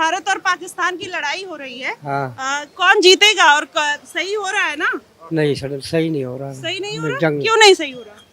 भारत और पाकिस्तान की लड़ाई हो रही है। हाँ। कौन जीतेगा और सही हो रहा है ना? नहीं सर, सही नहीं हो रहा। सही नहीं हो रहा? जंग क्यों नहीं सही हो रहा?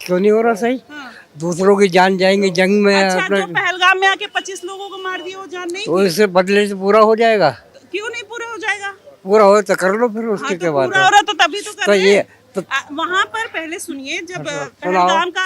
क्यों नहीं हो रहा सही? हाँ। दूसरों की जान जाएंगी जंग में। अच्छा, अपना जो पहलगाम में आके 25 लोगों को मार दिया वो जान नहीं तो थी? इससे बदले से पूरा हो जाएगा। क्यों नहीं पूरा हो जाएगा? पूरा हो तो कर लो, फिर उसके हाँ, क्या तो बात पूरा है। हो रहा तो तभी तो कर तो रहे ये हैं। तो वहाँ पर पहले सुनिए, जब सुनाओ। पहलगाम का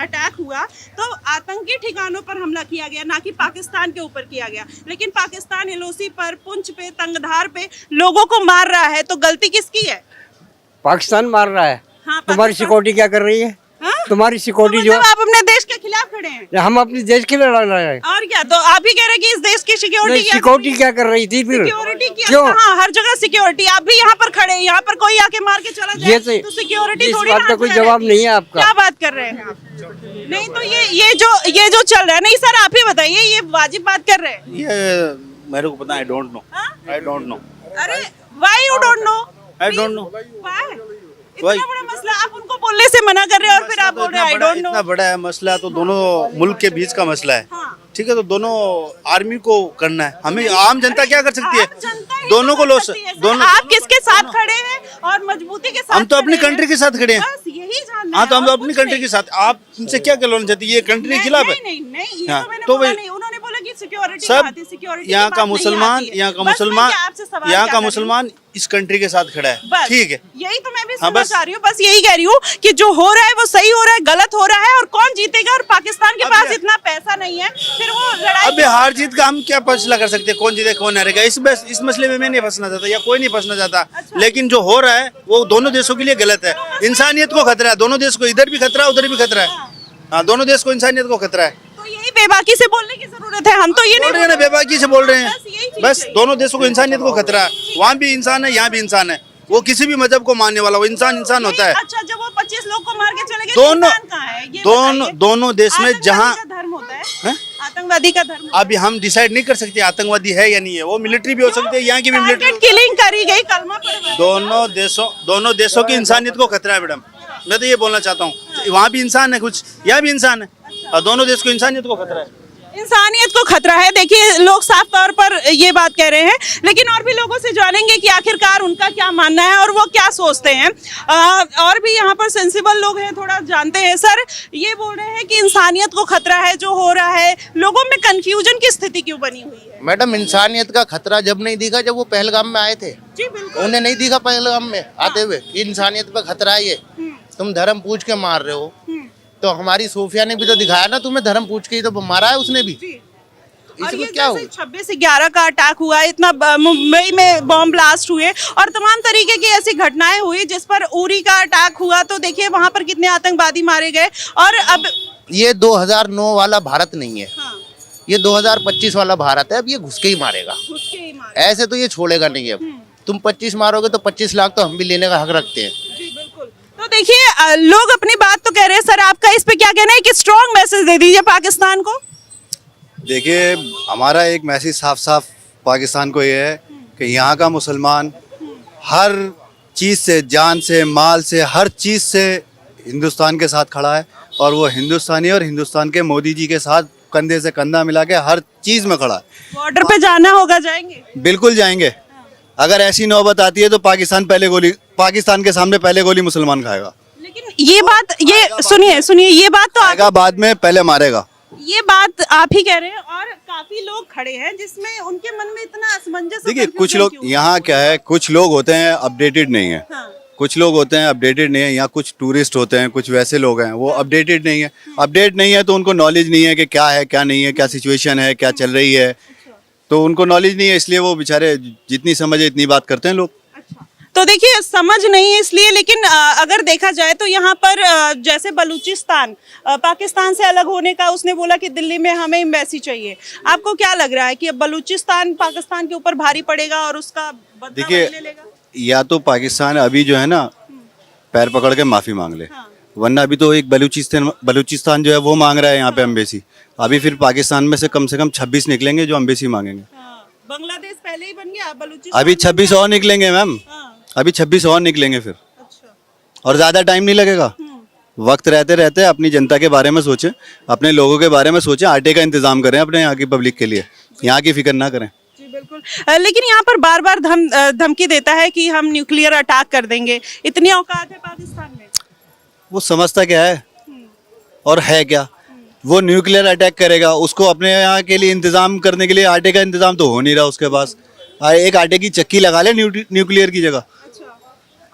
अटैक हुआ तो आतंकी ठिकानों पर हमला किया गया, ना कि पाकिस्तान के ऊपर किया गया। लेकिन पाकिस्तान एलओसी पर, पुंछ पे, तंगधार पे लोगों को मार रहा है, तो गलती किसकी है? पाकिस्तान मार रहा है। हाँ, तुम्हारी सिक्योरिटी क्या कर रही है? हाँ? तुम्हारी तो सिक्योरिटी जो मतलब आप अपने देश के खिलाफ खड़े हैं? हम अपने देश के लिए लड़ रहे हैं। और क्या, तो आप ही कह रहे हैं कि इस देश की सिक्योरिटी सिक्योरिटी क्या कर रही थी फिर? सिक्योरिटी की क्यों? हाँ, हर जगह सिक्योरिटी। आप भी यहाँ पर खड़े हैं, यहाँ पर कोई आके मार के चला जाए तो सिक्योरिटी इस थोड़ी बात का कोई जवाब नहीं है आपका। क्या बात कर रहे हैं आप? नहीं तो ये जो चल रहा है, नहीं सर आप ही बताइए, ये वाजिब बात कर रहे हैं? ये मेरे को पता, I don't know. I don't know. अरे why you don't know? I don't know. इतना बड़ा मसला, आप उनको बोलने से मना कर रहे हैं और फिर आप बोल रहे हैं आई डोंट नो। इतना बड़ा है मसला, तो दोनों मुल्क के बीच का मसला है। हाँ। ठीक है, तो दोनों आर्मी को करना है, हमें आम जनता क्या कर सकती है? आप जनता ही दोनों को कर लो सकती है, सर। दोनों। आप किसके साथ खड़े हैं और मजबूती के साथ हम तो अपनी खड़े हैं? कंट्री के साथ खड़े हैं। बस यही जानना हाँ, तो है, हम तो और अपनी कुछ कंट्री नहीं। के साथ। आप इनसे क्या कहना चाहती है? ये कंट्री के खिलाफ है? नहीं, ये हाँ, तो मैंने तो बोला भाई- नहीं। उन्होंने बोला कि सिक्योरिटी सब आती, सिक्योरिटी यहाँ की का बात नहीं मुसलमान, आती है। यहाँ का बस मैं मुसलमान, क्या आपसे सवाल यहाँ क्या का कर रही हूँ? मुसलमान इस कंट्री के साथ खड़ा है। बस ठीक है, यही तो मैं भी हाँ, सुनना बस। चाह रही हूँ। बस यही कह रही हूँ कि जो हो रहा है वो सही हो रहा है, गलत हो रहा है, और कौन जीतेगा? और पाकिस्तान के पास इतना पैसा नहीं है, फिर वो लड़ाई। अब हार जीत का हम क्या फैसला कर सकते हैं? कौन जीते कौन हारेगा? इस मसले में मैं नहीं फंसना चाहता, या कोई नहीं फंसना चाहता। अच्छा। लेकिन जो हो रहा है वो दोनों देशों के लिए गलत है। इंसानियत को खतरा है, दोनों देश को, इधर भी खतरा है उधर भी खतरा है। हाँ, दोनों देश को इंसानियत को खतरा है। तो यही बेबाकी से बोलने की जरूरत है। हम तो ये बोल नहीं रहे हैं ना, बेबाकी से बोल रहे बस यही हैं। चीज़ बस है। दोनों देशों को इंसानियत को खतरा है। वहाँ भी इंसान है, यहाँ भी इंसान है। वो किसी भी मजहब को मानने वाला, वो इंसान होता है। अच्छा, जब वो 25 लोग को मार के चले गए, दोनों- इंसान कहाँ है? ये बताइए। दोनों देश में आतंकवादी जहाँ का धर्म होता है? हैं? आतंकवादी का धर्म होता है? अभी हम डिसाइड नहीं कर सकते आतंकवादी है या नहीं है। वो मिलिट्री भी हो सकती है, यहाँ की भी मिलिट्री। टारगेट किलिंग करी गई, कलमा पढ़वाया। दोनों देशों की इंसानियत को खतरा है मैडम। मैं तो ये बोलना चाहता हूँ, वहाँ भी इंसान है कुछ, यहाँ भी इंसान है, और दोनों देश को इंसानियत को खतरा है। इंसानियत को खतरा है। देखिए, लोग साफ तौर पर ये बात कह रहे हैं, लेकिन और भी लोगों से जानेंगे कि आखिरकार उनका क्या मानना है और वो क्या सोचते हैं। और भी यहाँ पर सेंसिबल लोग हैं, थोड़ा जानते हैं। सर, ये बोल रहे हैं कि इंसानियत को खतरा है जो हो रहा है, लोगों में कंफ्यूजन की स्थिति क्यों बनी हुई है? मैडम, इंसानियत का खतरा जब नहीं दिखा, जब वो पहलगाम में आए थे। जी बिल्कुल। उन्हें नहीं दिखा पहलगाम में आते हुए कि इंसानियत पे खतरा है ये। तुम धर्म पूछ के मार रहे हो, तो हमारी सोफिया ने भी तो दिखाया ना तुम्हें, धर्म पूछ के ही तो मारा है उसने भी। और ये इसमें क्या हो? 26/11 का अटैक हुआ, इतना मुंबई में बॉम्ब ब्लास्ट हुए और तमाम तरीके की ऐसी घटनाएं हुई, जिस पर उरी का अटैक हुआ, तो देखिए वहां पर कितने आतंकवादी मारे गए। और अब ये 2009 वाला भारत नहीं है, हाँ, ये 2025 वाला भारत है। अब ये घुस के ही मारेगा, घुस के ही मारे। ऐसे तो ये छोड़ेगा नहीं। अब तुम 25 मारोगे तो 25 लाख तो हम भी लेने का हक रखते हैं। जी बिल्कुल। तो देखिए, लोग अपनी बात तो कह रहे हैं। सर, आपका इस पे क्या कहना है कि स्ट्रॉन्ग मैसेज दे दीजिए पाकिस्तान को? देखिए, हमारा एक मैसेज साफ साफ पाकिस्तान को ये है कि यहाँ का मुसलमान हर चीज़ से, जान से, माल से, हर चीज़ से हिंदुस्तान के साथ खड़ा है, और वो हिंदुस्तानी और हिंदुस्तान के मोदी जी के साथ कंधे से कंधा मिला के हर चीज़ में खड़ा है। बॉर्डर पे जाना होगा, जाएंगे? बिल्कुल जाएंगे। अगर ऐसी नौबत आती है तो पाकिस्तान के सामने पहले गोली मुसलमान खाएगा। लेकिन ये बात, ये सुनिए, ये बात तो आएगा बाद में, पहले मारेगा। ये बात आप ही कह रहे हैं, और काफी लोग खड़े हैं जिसमें उनके मन में इतना असमंजस। देखिए, कुछ लोग यहाँ क्या है, कुछ लोग होते हैं अपडेटेड नहीं है, हाँ। कुछ लोग होते हैं अपडेटेड नहीं है। यहाँ कुछ टूरिस्ट होते हैं, कुछ वैसे लोग हैं वो अपडेटेड नहीं है। अपडेट नहीं है तो उनको नॉलेज नहीं है कि क्या है क्या नहीं है, क्या सिचुएशन है, क्या चल रही है, तो उनको नॉलेज नहीं है, इसलिए वो बेचारे जितनी समझ है इतनी बात करते हैं लोग। तो देखिए, समझ नहीं है इसलिए, लेकिन अगर देखा जाए तो यहाँ पर जैसे बलूचिस्तान पाकिस्तान से अलग होने का उसने बोला कि दिल्ली में हमें एम्बेसी चाहिए। आपको क्या लग रहा है कि अब बलूचिस्तान पाकिस्तान के ऊपर भारी पड़ेगा और उसका बदला देखिए, ले लेगा? या तो पाकिस्तान अभी जो है ना पैर पकड़ के माफी मांग ले, हाँ। वरना अभी तो एक बलूचिस्तान जो है वो मांग रहा है यहाँ पे एम्बेसी। अभी फिर पाकिस्तान में से कम 26 निकलेंगे जो एम्बेसी मांगेंगे। हाँ, बांग्लादेश पहले ही बन गया, बलूचिस्तान अभी 26 और निकलेंगे मैम, हाँ, अभी 26 और निकलेंगे फिर, अच्छा। और ज्यादा टाइम नहीं लगेगा। वक्त रहते रहते अपनी जनता के बारे में सोचें, अपने लोगों के बारे में सोचें, आटे का इंतजाम करें अपने यहाँ की पब्लिक के लिए, यहाँ की फिक्र ना करें। बिल्कुल। लेकिन यहाँ पर बार बार धमकी देता है कि हम न्यूक्लियर अटैक कर देंगे। इतनी औकात है पाकिस्तान में? वो समझता क्या है और है क्या? वो न्यूक्लियर अटैक करेगा, उसको अपने यहाँ के लिए इंतजाम करने के लिए आटे का इंतजाम तो हो नहीं रहा उसके पास। एक आटे की चक्की लगा ले न्यूक्लियर की जगह।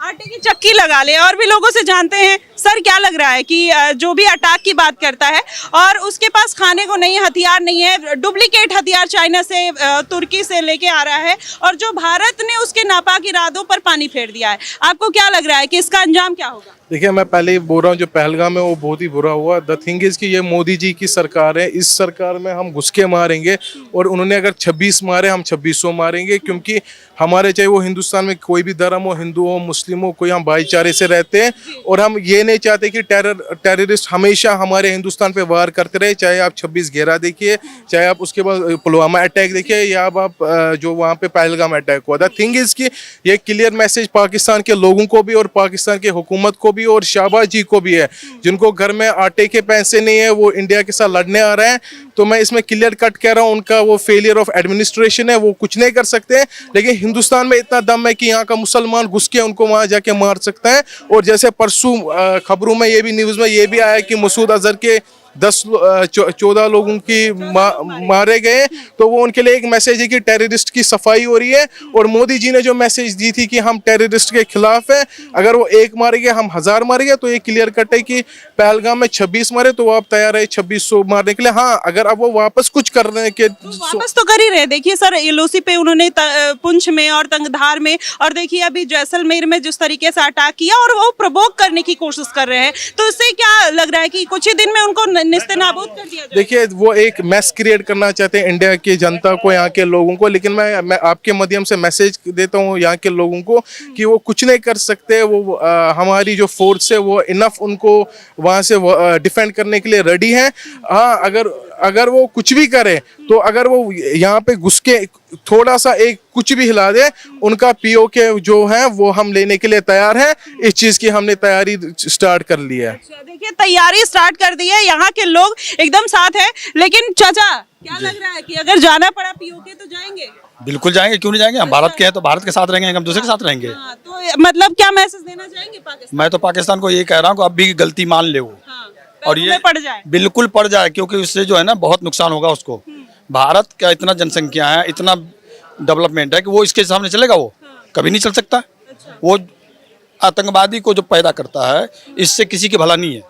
आटे की चक्की लगा ले। और भी लोगों से जानते हैं सर, क्या लग रहा है कि जो भी अटैक की बात करता है और उसके पास खाने को नहीं, हथियार नहीं है, डुप्लीकेट हथियार चाइना से, तुर्की से लेके आ रहा है, और जो भारत ने उसके नापाक इरादों पर पानी फेर दिया है, आपको क्या लग रहा है कि इसका अंजाम क्या होगा? देखिए, मैं पहले ही बोल रहा हूँ, जो पहलगाम है वो बहुत ही बुरा हुआ। द थिंग इज कि ये मोदी जी की सरकार है, इस सरकार में हम घुस के मारेंगे, और उन्होंने अगर 26 मारे, हम 2600 मारेंगे, क्योंकि हमारे चाहे वो हिंदुस्तान में कोई भी धर्म हो, हिंदू हो, मुस्लिम हो, कोई, हम भाईचारे से रहते हैं, और हम ये नहीं चाहते कि टेररिस्ट हमेशा हमारे हिंदुस्तान पे वार करते रहे। चाहे आप 26/11 देखिए, चाहे आप उसके बाद पुलवामा अटैक देखिए, या आप जो वहाँ पे पहलगाम अटैक हुआ। द थिंग इज कि ये क्लियर मैसेज पाकिस्तान के लोगों को भी और पाकिस्तान की हुकूमत को भी और शाहबाज जी को भी है, जिनको घर में आटे के पैसे नहीं है, वो इंडिया के साथ लड़ने आ रहे हैं। तो मैं इसमें क्लियर कट कह रहा हूँ, उनका वो फेलियर ऑफ एडमिनिस्ट्रेशन है, वो कुछ नहीं कर सकते हैं। लेकिन हिंदुस्तान में इतना दम है कि यहाँ का मुसलमान घुस के उनको वहाँ जाके मार सकता है। और जैसे परसों खबरों में ये भी, न्यूज़ में ये भी आया कि मसूद अजहर के 14 लोगों की मारे गए। तो वो उनके लिए एक मैसेज है कि टेररिस्ट की सफाई हो रही है। और मोदी जी ने जो मैसेज दी थी कि हम टेररिस्ट के खिलाफ हैं, अगर वो एक मारेंगे हम 1000 मारेंगे, तो ये क्लियर कट है कि पहलगाम में 26 मारे तो आप तैयार है 2600 मारने के लिए। हाँ, अगर अब वो वापस कुछ करने के वापस तो कर ही रहे। देखिए सर, एलओसी पे उन्होंने पुंछ में और तंगधार में, और देखिए अभी जैसलमेर में जिस तरीके से अटैक किया, और वो प्रोवोक करने की कोशिश कर रहे हैं। तो इससे क्या लग रहा है कि कुछ ही दिन में उनको निस्तेनाबूद कर दिया जाए? देखिए, वो एक मैस क्रिएट करना चाहते हैं इंडिया की जनता को, यहाँ के लोगों को। लेकिन मैं आपके माध्यम से मैसेज देता हूँ यहाँ के लोगों को कि वो कुछ नहीं कर सकते। वो हमारी जो फोर्स है वो इनफ उनको वहाँ से डिफेंड करने के लिए रेडी है। हाँ, अगर वो कुछ भी करे, तो अगर वो यहाँ पे घुस के थोड़ा सा एक कुछ भी हिला दे, उनका पीओके जो है वो हम लेने के लिए तैयार हैं। इस चीज की हमने तैयारी स्टार्ट कर ली है। देखिए, तैयारी स्टार्ट कर दी है, यहाँ के लोग एकदम साथ हैं। लेकिन चाचा, क्या लग रहा है कि अगर जाना पड़ा पीओके तो जाएंगे? बिल्कुल जाएंगे, क्यों नहीं जाएंगे? हम भारत के हैं तो भारत के साथ रहेंगे, हम दूसरे के साथ रहेंगे। हाँ, तो मतलब क्या मैसेज देना चाहेंगे पाकिस्तान? मैं तो पाकिस्तान को ये कह रहा हूँ कि अब भी गलती मान ले वो, हाँ, और ये पड़ जाए, बिल्कुल पड़ जाए, क्योंकि उससे जो है ना बहुत नुकसान होगा उसको। भारत का इतना जनसंख्या है, इतना डेवलपमेंट है कि वो इसके सामने चलेगा, वो कभी नहीं चल सकता। वो आतंकवादी को जो पैदा करता है, इससे किसी की भला नहीं है।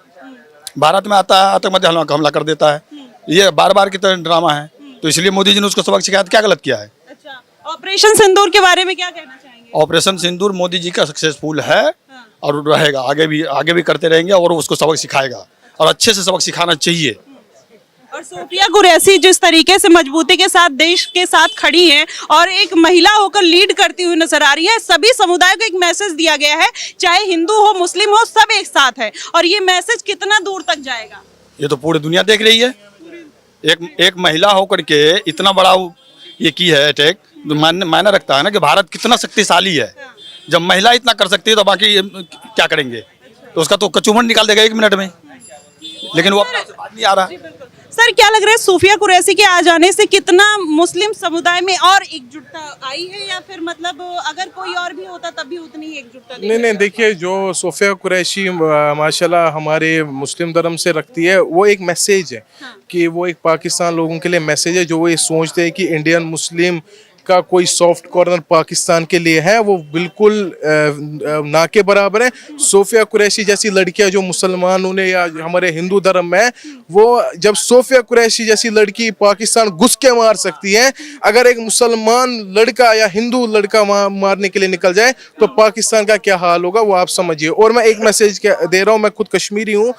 भारत में आता है, आतंकवादी हमला कर देता है। ये बार बार की तरह ड्रामा है। तो इसलिए मोदी जी ने उसको सबक सिखाया। क्या गलत किया है? अच्छा, ऑपरेशन सिंदूर के बारे में क्या कहना चाहेंगे? ऑपरेशन सिंदूर मोदी जी का सक्सेसफुल है और रहेगा, आगे भी करते रहेंगे, और उसको सबक सिखाएगा, और अच्छे से सबक सिखाना चाहिए। और सोफिया कुरैशी जिस तरीके से मजबूती के साथ देश के साथ खड़ी हैं और एक महिला होकर लीड करती हुई नजर आ रही है, सभी समुदाय को एक मैसेज दिया गया है, चाहे हिंदू हो, मुस्लिम हो, सब एक साथ है। और ये मैसेज कितना दूर तक जाएगा, ये तो पूरी दुनिया देख रही है। एक महिला होकर के इतना बड़ा ये की है अटैक, मायने रखता है ना कि भारत कितना शक्तिशाली है। जब महिला इतना कर सकती है तो बाकी क्या करेंगे? तो उसका तो कचूमन निकाल देगा 1 मिनट में। लेकिन वो अपना बात नहीं आ रहा। सर, क्या लग रहा है सोफिया कुरैशी के आ जाने से कितना मुस्लिम समुदाय में और एकजुटता आई है, या फिर मतलब अगर कोई और भी होता तब भी उतनी ही एकजुटता? नहीं, देखिए, जो सोफिया कुरैशी माशाल्लाह हमारे मुस्लिम धर्म से रखती है, वो एक मैसेज है। हाँ। कि वो एक पाकिस्तान लोगों के लिए मैसेज है, जो वो ये सोचते हैं कि इंडियन मुस्लिम का कोई सॉफ्ट कॉर्नर पाकिस्तान के लिए है, वो बिल्कुल ना के बराबर है। सोफिया कुरैशी जैसी लड़कियां जो मुसलमानों ने या हमारे हिंदू धर्म में, वो जब सोफिया कुरैशी जैसी लड़की पाकिस्तान घुस के मार सकती है, अगर एक मुसलमान लड़का या हिंदू लड़का मारने के लिए निकल जाए तो पाकिस्तान का क्या हाल होगा, वो आप समझिए। और मैं एक मैसेज दे रहा हूँ, मैं खुद कश्मीरी हूँ,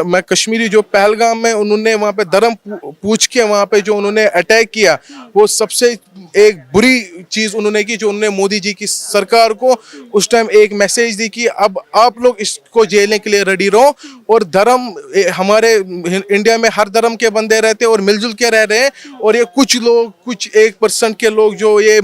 मैं कश्मीरी। जो पहलगाम में उन्होंने वहाँ पे धर्म पूछ के वहाँ पे जो उन्होंने अटैक किया, वो सबसे एक बुरी चीज उन्होंने की, जो उन्होंने मोदी जी की सरकार को उस टाइम एक मैसेज दी कि अब आप लोग इसको झेलने के लिए रेडी रहो। और धर्म, हमारे इंडिया में हर धर्म के बंदे रहते हैं और मिलजुल के रह रहे हैं, और ये कुछ लोग, कुछ 1% के लोग जो ये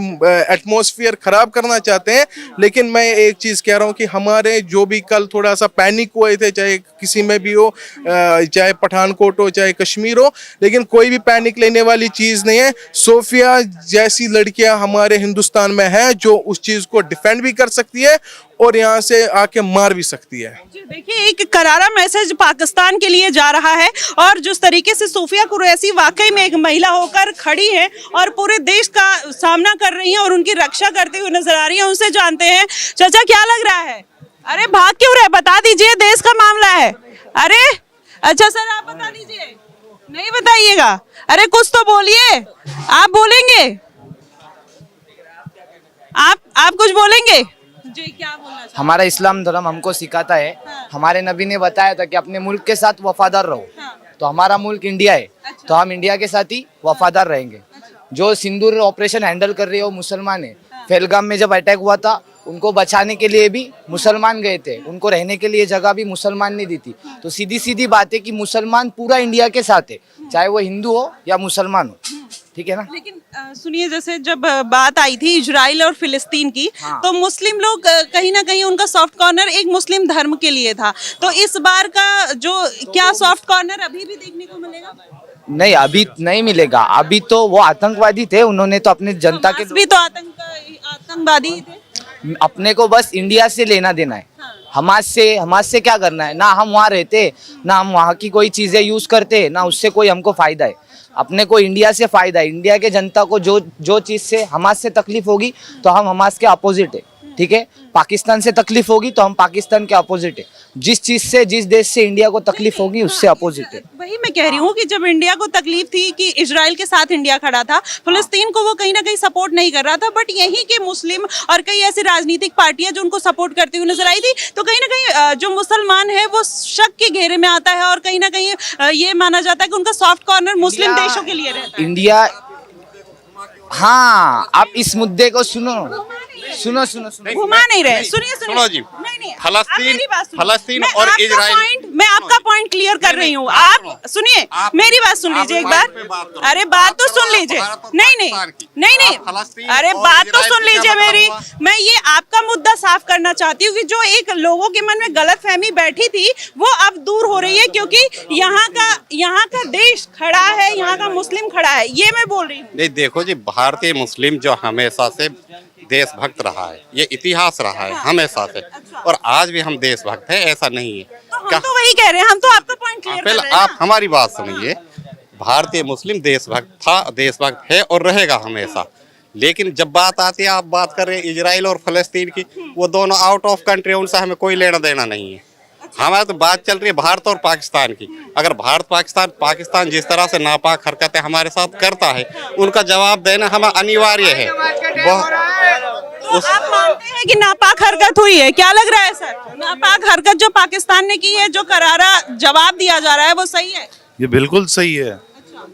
एटमॉस्फेयर खराब करना चाहते हैं। लेकिन मैं एक चीज कह रहा हूँ कि हमारे जो भी कल थोड़ा सा पैनिक हुए थे, चाहे किसी में भी हो, चाहे पठानकोट हो, चाहे कश्मीर हो, लेकिन कोई भी पैनिक लेने वाली चीज नहीं है। सोफिया जैसी ऐसी लड़कियां हमारे हिंदुस्तान में हैं जो उस चीज को डिफेंड भी कर सकती है और यहाँ से आके मार भी सकती है। जी, देखिए एक करारा मैसेज पाकिस्तान के लिए जा रहा है और जिस तरीके से सूफिया कुरैशी वाकई में एक महिला होकर खड़ी है और पूरे देश का सामना कर रही हैं और उनकी रक्षा करती हुई नजर आ रही है, उनसे जानते हैं। चाचा क्या लग रहा है? अरे भाग क्यों रहे, बता दीजिए, देश का मामला है। अरे अच्छा सर आप बता दीजिए। नहीं बताइएगा? अरे कुछ तो बोलिए, आप बोलेंगे? आप कुछ बोलेंगे? जी क्या बोलना चाहते हैं? हमारा इस्लाम धर्म हमको सिखाता है, हमारे नबी ने बताया था कि अपने मुल्क के साथ वफादार रहो। तो हमारा मुल्क इंडिया है, तो हम इंडिया के साथ ही वफादार रहेंगे। जो सिंदूर ऑपरेशन हैंडल कर रही है वो मुसलमान है। पहलगाम में जब अटैक हुआ था उनको बचाने के लिए भी मुसलमान गए थे, उनको रहने के लिए जगह भी मुसलमान ने दी थी। तो सीधी सीधी बात है कि मुसलमान पूरा इंडिया के साथ है, चाहे वो हिंदू हो या मुसलमान हो, ठीक है ना। लेकिन सुनिए, जैसे जब बात आई थी इजराइल और फिलिस्तीन की, तो मुस्लिम लोग कहीं ना कहीं उनका सॉफ्ट कॉर्नर एक मुस्लिम धर्म के लिए था। तो इस बार का जो क्या सॉफ्ट कॉर्नर अभी भी देखने को मिलेगा? नहीं, अभी नहीं मिलेगा। अभी तो वो आतंकवादी थे, उन्होंने तो अपने जनता के भी तो आतंकवादी ही थे। अपने को बस इंडिया से लेना देना है। हमास से क्या करना है? ना हम वहाँ रहते, ना हम वहाँ की कोई चीजें यूज करते, ना उससे कोई हमको फायदा है। अपने को इंडिया से फायदा है। इंडिया के जनता को जो चीज से हमास से तकलीफ होगी तो हम हमास के अपोजिट है, ठीक है। पाकिस्तान से तकलीफ होगी तो हम पाकिस्तान के अपोजिट है। जिस चीज से, जिस देश से इंडिया को तकलीफ होगी उससे अपोजिट है। वही मैं कह रही हूँ कि जब इंडिया को तकलीफ थी कि इजराइल के साथ इंडिया खड़ा था, फिलिस्तीन को वो कहीं ना कहीं सपोर्ट नहीं कर रहा था, बट यहीं के मुस्लिम और कई ऐसी राजनीतिक पार्टियां जो उनको सपोर्ट करती हुई नजर आई थी। तो कहीं ना कहीं जो मुसलमान है वो शक के घेरे में आता है और कहीं ना कहीं ये माना जाता है कि उनका सॉफ्ट कॉर्नर मुस्लिम देशों के लिए रहता है। इंडिया, हाँ, आप इस मुद्दे को सुनो। घुमा नहीं रहे, सुनिए सुनो जी। नहीं, फलस्तीन और इजराइल, मैं आपका पॉइंट क्लियर कर रही हूँ। आप सुनिए, मेरी बात सुन लीजिए एक बार। अरे बात तो सुन लीजिए। नहीं, अरे बात तो सुन लीजिए मेरी। मैं ये आपका मुद्दा साफ करना चाहती हूँ कि जो एक लोगों के मन में गलतफहमी बैठी थी वो अब दूर हो रही है, क्योंकि यहाँ का देश खड़ा है, यहाँ का मुस्लिम खड़ा है, ये मैं बोल रही हूँ। नहीं देखो जी, भारतीय मुस्लिम जो हमेशा से देशभक्त रहा है, ये इतिहास रहा है हमेशा से, और आज भी हम देशभक्त हैं, ऐसा नहीं है। तो हम तो वही कह रहे हैं, हम तो आपका पॉइंट क्लियर कर रहे हैं। आप हमारी बात सुनिए। भारतीय मुस्लिम देशभक्त था, देशभक्त है और रहेगा हमेशा। लेकिन जब बात आती है, आप बात कर रहे हैं इजराइल और फलस्तीन की, वो दोनों आउट ऑफ कंट्री, उनसे हमें कोई लेना देना नहीं है। हमारा तो बात चल रही है भारत और पाकिस्तान की। अगर भारत पाकिस्तान जिस तरह से नापाक हरकतें हमारे साथ करता है, उनका जवाब देना हमें अनिवार्य है। तो आप मानते हैं कि नापाक हरकत हुई है? क्या लग रहा है सर, नापाक हरकत जो पाकिस्तान ने की है, जो करारा जवाब दिया जा रहा है, वो सही है? ये बिल्कुल सही है।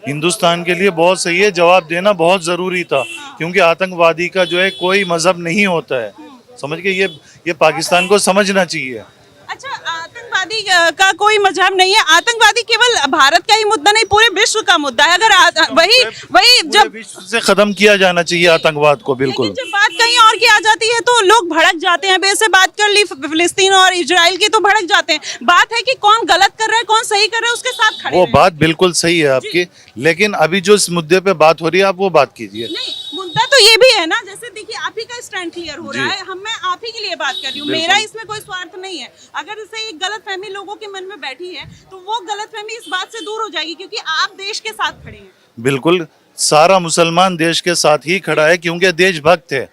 हिंदुस्तान के लिए बहुत सही है, जवाब देना बहुत जरूरी था, क्योंकि आतंकवादी का जो है कोई मजहब नहीं होता है, समझ के ये पाकिस्तान को समझना चाहिए। अच्छा, आतंकवादी का कोई मजहब नहीं है। आतंकवादी केवल भारत का ही मुद्दा नहीं, पूरे विश्व का मुद्दा है। अगर वही जब विश्व से खत्म किया जाना चाहिए आतंकवाद को, बिल्कुल। जब बात कहीं और की आ जाती है तो लोग भड़क जाते हैं। वैसे बात कर ली फिलिस्तीन और इजराइल की तो भड़क जाते हैं। बात है कि कौन गलत कर रहा है, कौन सही कर रहा है, उसके साथ खड़े वो बात बिल्कुल सही है आपकी, लेकिन अभी जो इस मुद्दे पे बात हो रही है, आप वो बात कीजिए। नहीं, मुद्दा तो ये भी है ना, जैसे देखिए आप ही का स्टैंड क्लियर हो रहा है, मैं आप ही के लिए बात कर रही हूँ, मेरा इसमें कोई स्वार्थ नहीं है। अगर जैसे एक गलतफहमी लोगों के मन में बैठी है तो वो गलतफहमी इस बात से दूर हो जाएगी, क्योंकि आप देश के साथ खड़े हैं। बिल्कुल, सारा मुसलमान देश के साथ ही खड़ा है, क्योंकि देशभक्त है,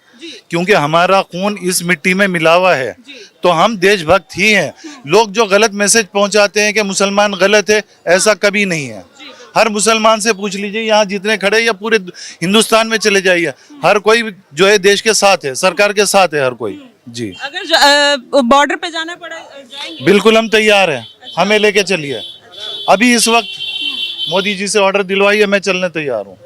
क्योंकि हमारा खून इस मिट्टी में मिला हुआ है, तो हम देशभक्त ही हैं। लोग जो गलत मैसेज पहुंचाते हैं कि मुसलमान गलत है, ऐसा कभी नहीं है। हर मुसलमान से पूछ लीजिए, यहाँ जितने खड़े या पूरे हिंदुस्तान में चले जाइए, हर कोई जो है देश के साथ है, सरकार के साथ है हर कोई। जी, अगर बॉर्डर पे जाना पड़ा जाएंगे? बिल्कुल हम तैयार हैं, हमें लेके चलिए। अभी इस वक्त मोदी जी से ऑर्डर दिलवाइए, मैं चलने तैयार हूँ।